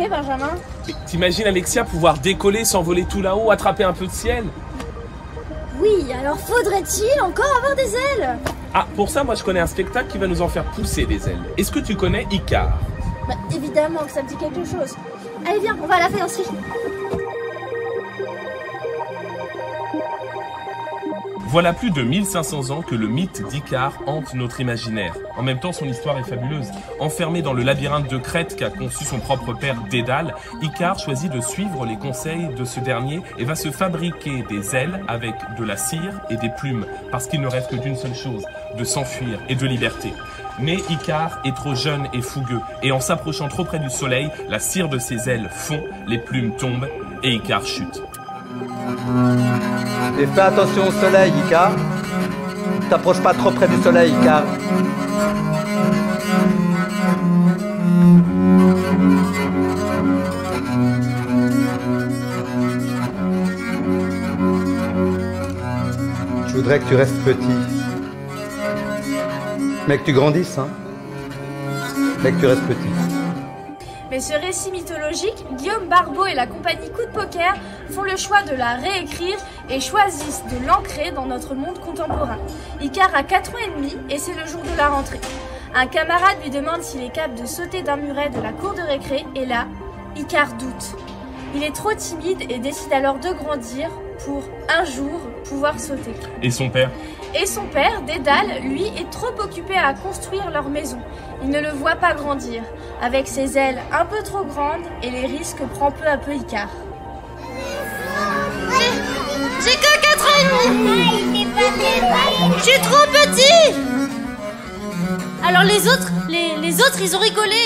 fait, Benjamin? T'imagines Alexia pouvoir décoller, s'envoler tout là-haut, attraper un peu de ciel? Oui, alors faudrait-il encore avoir des ailes? Ah, pour ça, moi je connais un spectacle qui va nous en faire pousser des ailes. Est-ce que tu connais Icare? Bah, évidemment que ça me dit quelque chose. Allez, viens, on va à la faïencerie. Voilà plus de 1500 ans que le mythe d'Icare hante notre imaginaire. En même temps, son histoire est fabuleuse. Enfermé dans le labyrinthe de Crète qu'a conçu son propre père Dédale, Icare choisit de suivre les conseils de ce dernier et va se fabriquer des ailes avec de la cire et des plumes, parce qu'il ne rêve que d'une seule chose, de s'enfuir et de liberté. Mais Icare est trop jeune et fougueux, et en s'approchant trop près du soleil, la cire de ses ailes fond, les plumes tombent, et Icare chute. Et fais attention au soleil, Icare. T'approches pas trop près du soleil, Icare. Je voudrais que tu restes petit. Mais que tu grandisses, hein. Mais que tu restes petit. Mais ce récit mythologique, Guillaume Barbeau et la compagnie Coup de Poker font le choix de la réécrire et choisissent de l'ancrer dans notre monde contemporain. Icare a 4 ans et demi et c'est le jour de la rentrée. Un camarade lui demande s'il est capable de sauter d'un muret de la cour de récré et là, Icare doute. Il est trop timide et décide alors de grandir pour un jour pouvoir sauter. Et son père? Et son père, Dédale, lui, est trop occupé à construire leur maison. Il ne le voit pas grandir, avec ses ailes un peu trop grandes et les risques prend peu à peu Icare. J'ai que 4 ans et demi. Je suis trop petit. Alors les autres ils ont rigolé,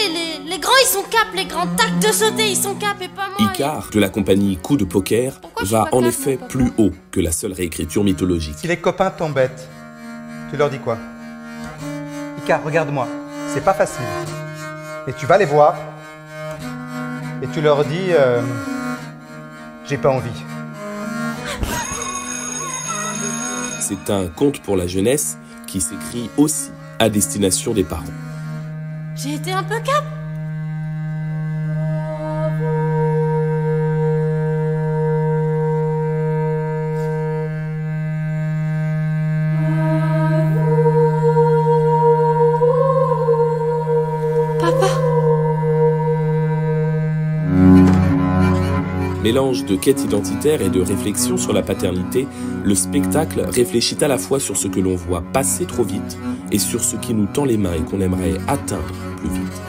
les grands ils sont cap, les grands tac de sauter ils sont cap et pas moi. Icare, de la compagnie Coup de Poker, va en effet plus haut que la seule réécriture mythologique. Si les copains t'embêtent, tu leur dis quoi? Icare, regarde-moi, c'est pas facile. Et tu vas les voir et tu leur dis j'ai pas envie. C'est un conte pour la jeunesse qui s'écrit aussi à destination des parents. J'ai été un peu cap. Mélange de quête identitaire et de réflexion sur la paternité, le spectacle réfléchit à la fois sur ce que l'on voit passer trop vite et sur ce qui nous tend les mains et qu'on aimerait atteindre plus vite.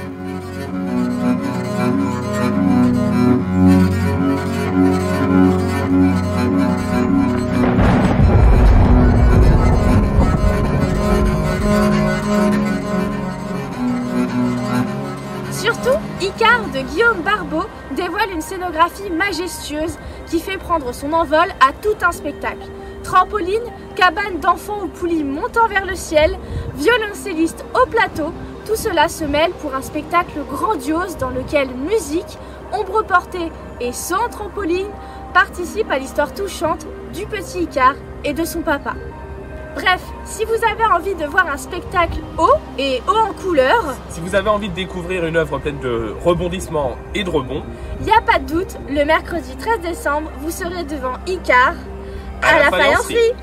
Surtout, Icare de Guillaume Barbeau dévoile une scénographie majestueuse qui fait prendre son envol à tout un spectacle. Trampoline, cabane d'enfants ou poulies montant vers le ciel, violoncelliste au plateau, tout cela se mêle pour un spectacle grandiose dans lequel musique, ombre portée et sans trampoline participent à l'histoire touchante du petit Icare et de son papa. Bref, si vous avez envie de voir un spectacle haut et haut en couleur, si vous avez envie de découvrir une œuvre pleine de rebondissements et de rebonds, il n'y a pas de doute, le mercredi 13 décembre, vous serez devant Icare à la faïencerie.